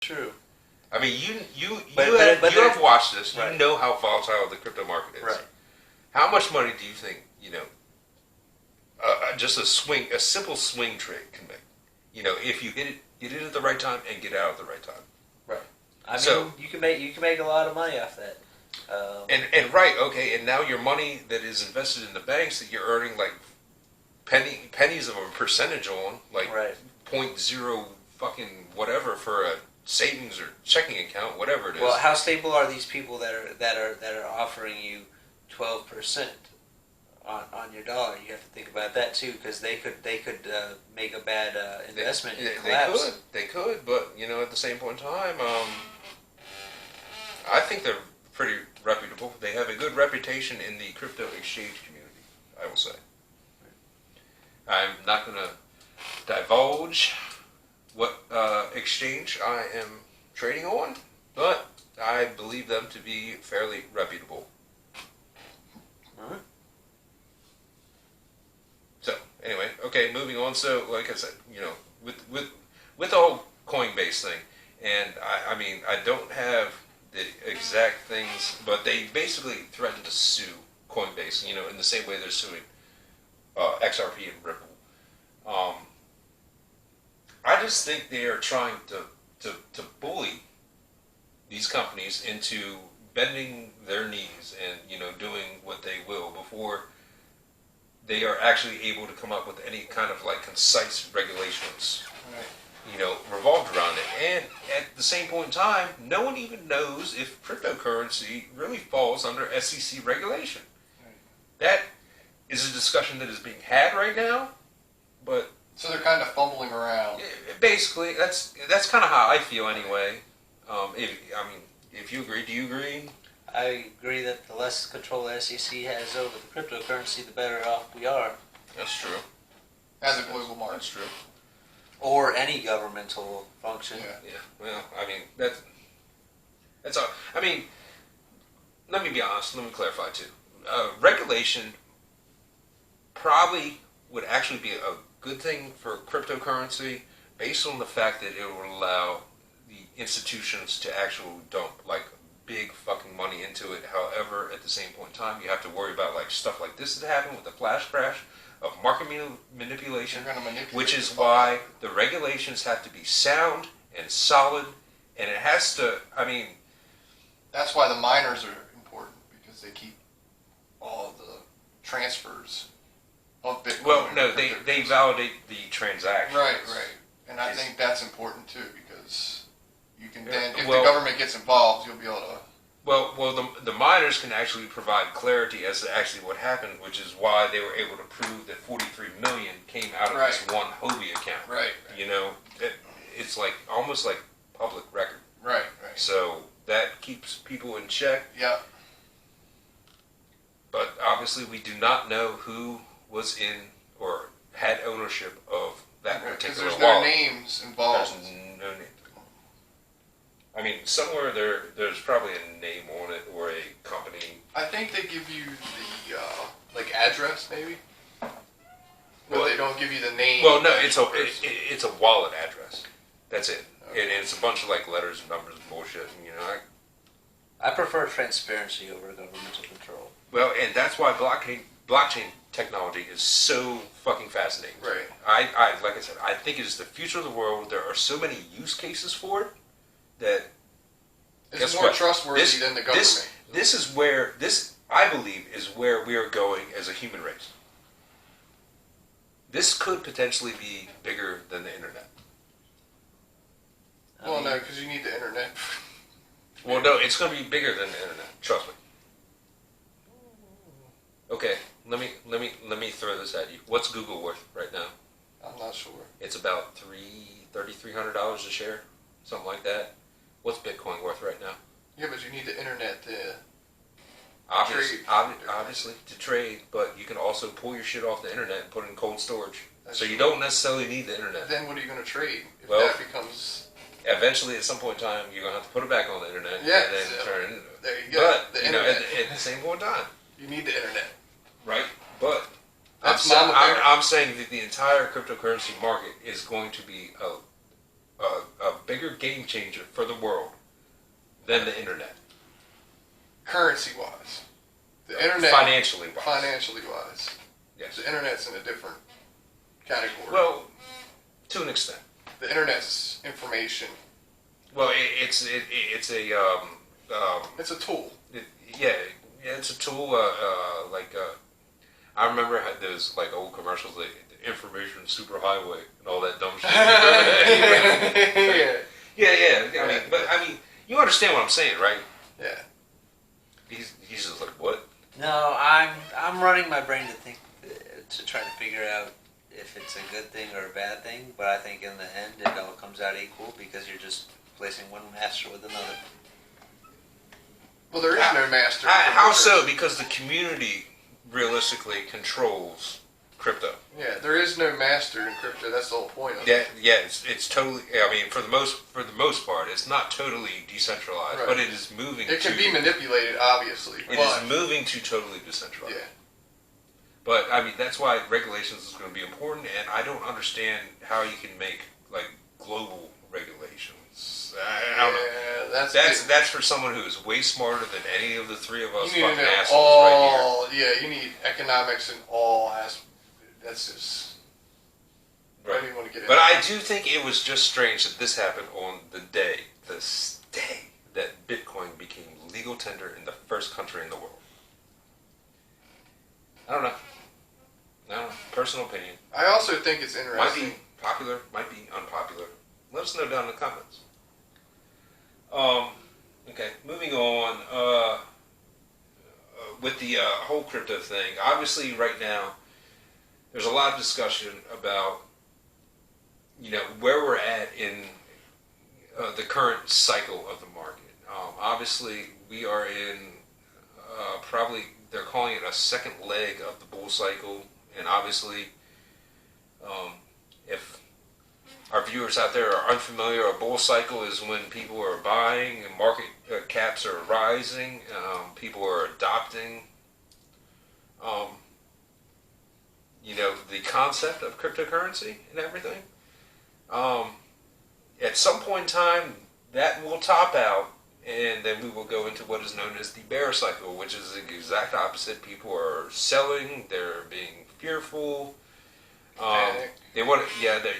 True. I mean, you have watched this. Right. You know how volatile the crypto market is. Right. How much money do you think just a simple swing trade can make? If you get it at the right time and get out at the right time. Right. I mean, you can make a lot of money off that. And now your money that is invested in the banks that you're earning like pennies of a percentage on, like right. 0.0 fucking whatever for a savings or checking account, whatever it is. Well, how stable are these people that are offering you 12% on your dollar? You have to think about that too, because they could make a bad investment and collapse. They could, but at the same point in time, I think they're pretty reputable. They have a good reputation in the crypto exchange community, I will say. I'm not going to divulge what exchange I am trading on, but I believe them to be fairly reputable. All right. So anyway, okay, moving on. So like I said, with the whole Coinbase thing, and I mean I don't have the exact things, but they basically threatened to sue Coinbase, in the same way they're suing XRP and Ripple. I just think they are trying to bully these companies into bending their knees and doing what they will before they are actually able to come up with any kind of like concise regulations, revolved around it. And at the same point in time, no one even knows if cryptocurrency really falls under SEC regulation. That is a discussion that is being had right now, but so they're kind of fumbling around. Basically, that's kind of how I feel anyway. If you agree, do you agree? I agree that the less control the SEC has over the cryptocurrency, the better off we are. That's true. As a global market. That's true. Or any governmental function. Yeah. Well, I mean, that's all. I mean, let me be honest. Let me clarify too. Regulation probably would actually be a good thing for cryptocurrency based on the fact that it will allow the institutions to actually dump like big fucking money into it. However, at the same point in time, you have to worry about like stuff like this that happened with the flash crash of market manipulation, which is why the regulations have to be sound and solid, and it has to, I mean... That's why the miners are important, because they keep all the transfers of Bitcoin. Well, no, they validate the transaction. Right. And I think that's important too, because you can then, if the government gets involved, you'll be able to... Well, the miners can actually provide clarity as to actually what happened, which is why they were able to prove that 43 million came out of this one Huobi account. Right. It's like almost like public record. Right. So that keeps people in check. Yeah. But obviously, we do not know who was in or had ownership of that particular wallet. Because there's no names involved. There's no name. I mean, somewhere there's probably a name on it or a company. I think they give you the address, maybe. But they don't give you the name. Well, no, it's a wallet address. That's it, okay. And it's a bunch of like letters and numbers and bullshit. And, I prefer transparency over governmental control. Well, and that's why blockchain technology is so fucking fascinating. Right. I like I said, I think it is the future of the world. There are so many use cases for it that it's more trustworthy than the government. This is where I believe is where we are going as a human race. This could potentially be bigger than the internet. Well, no, because you need the internet. Well, no, it's going to be bigger than the internet. Trust me. Okay, let me throw this at you. What's Google worth right now? I'm not sure. It's about $3,300 a share, something like that. What's Bitcoin worth right now? Yeah, but you need the internet to trade. Obviously, to trade, but you can also pull your shit off the internet and put it in cold storage. So you don't necessarily need the internet. Then what are you going to trade if that becomes... Eventually, at some point in time, you're going to have to put it back on the internet and then turn it into... There you go. But, at the same point in time... You need the internet. Right? But I'm saying that the entire cryptocurrency market is going to be a bigger game changer for the world than the internet? Currency-wise. The internet... Financially-wise. Financially-wise. Yes. The internet's in a different category. Well, to an extent. The internet's information. Well, it's a It's a tool. It's a tool. I remember how those like old commercials, like information superhighway and all that dumb shit. Yeah. I mean, you understand what I'm saying, right? Yeah. He's just like, what? No, I'm running my brain to think to try to figure out if it's a good thing or a bad thing. But I think in the end, it all comes out equal because you're just placing one master with another. Well, there is no master. How so? Because the community realistically controls crypto. Yeah, there is no master in crypto. That's the whole point of it. Yeah, it's totally. I mean, for the most part, it's not totally decentralized, Right. but it is moving. It can be manipulated, obviously. It is moving to totally decentralized. Yeah. But I mean, that's why regulations is going to be important, and I don't understand how you can make like global regulations. I don't know. That's for someone who is way smarter than any of the three of us you need fucking to know assholes all. right here. Yeah, you need economics in all aspects. That's just. I don't even want to get into But I do think it was just strange that this happened on the day that Bitcoin became legal tender in the first country in the world. I don't know. Personal opinion. I also think it's interesting. Might be popular, might be unpopular. Let us know down in the comments. Okay, moving on. With the whole crypto thing, obviously right now there's a lot of discussion about where we're at in the current cycle of the market. Obviously, we are in probably they're calling it a second leg of the bull cycle, and obviously, if our viewers out there are unfamiliar, a bull cycle is when people are buying and market caps are rising, people are adopting, the concept of cryptocurrency and everything. At some point in time, that will top out, and then we will go into what is known as the bear cycle, which is the exact opposite. People are selling; they're being fearful. Panic. They want to,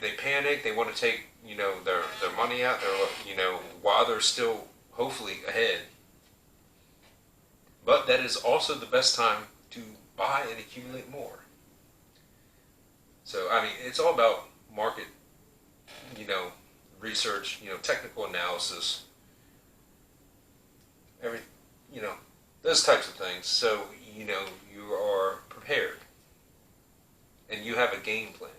they panic. They want to take their money out. They're while they're still hopefully ahead. But that is also the best time to buy and accumulate more. So I mean, it's all about market, research, technical analysis, those types of things. So you are prepared, and you have a game plan.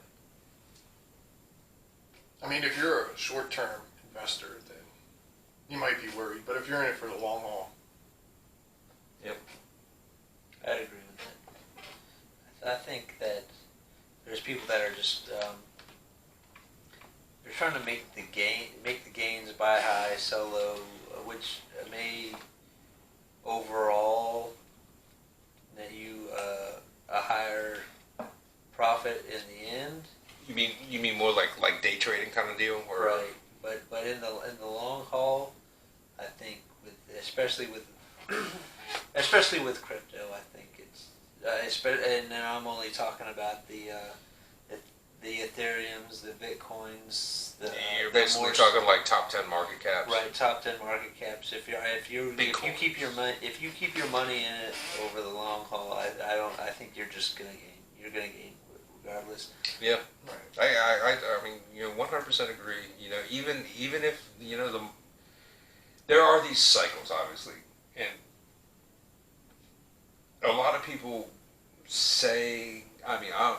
I mean, if you're a short-term investor, then you might be worried. But if you're in it for the long haul, Yep. I'd agree with that. I think that there's people that are just they're trying to make the gains, buy high, sell low, which may overall net you a higher profit in the end. You mean more like day trading kind of deal, or Right, but in the long haul, I think especially with crypto, I think it's and now I'm only talking about the Ethereums, the Bitcoins. You're basically talking like top 10 market caps. Right, top 10 market caps. If you keep your money in it over the long haul, I think you're just gonna gain. You're gonna gain regardless. Yeah, right. I mean 100% agree. Even if there are these cycles, obviously, and a lot of people say, I mean, I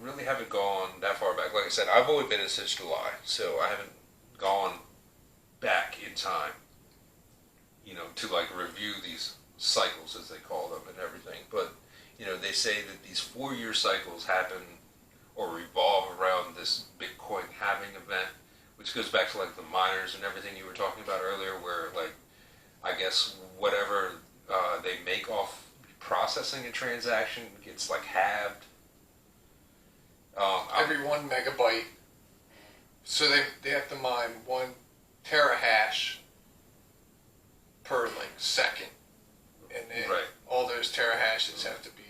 really haven't gone that far back. Like I said, I've only been in since July, so I haven't gone back in time, to like review these cycles as they call them and everything. But, they say that these 4-year cycles happen or revolve around this Bitcoin halving event, which goes back to like the miners and everything you were talking about earlier, where like, I guess whatever they make off processing a transaction gets like halved. Every 1 megabyte So they have to mine 1 terahash per like second, and then Right. all those terahashes have to be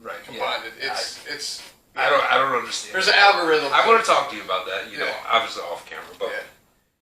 Right. combined. Yeah. It's I don't understand. there's an algorithm. I want to talk to you about that. You know, Yeah. obviously off camera, but Yeah.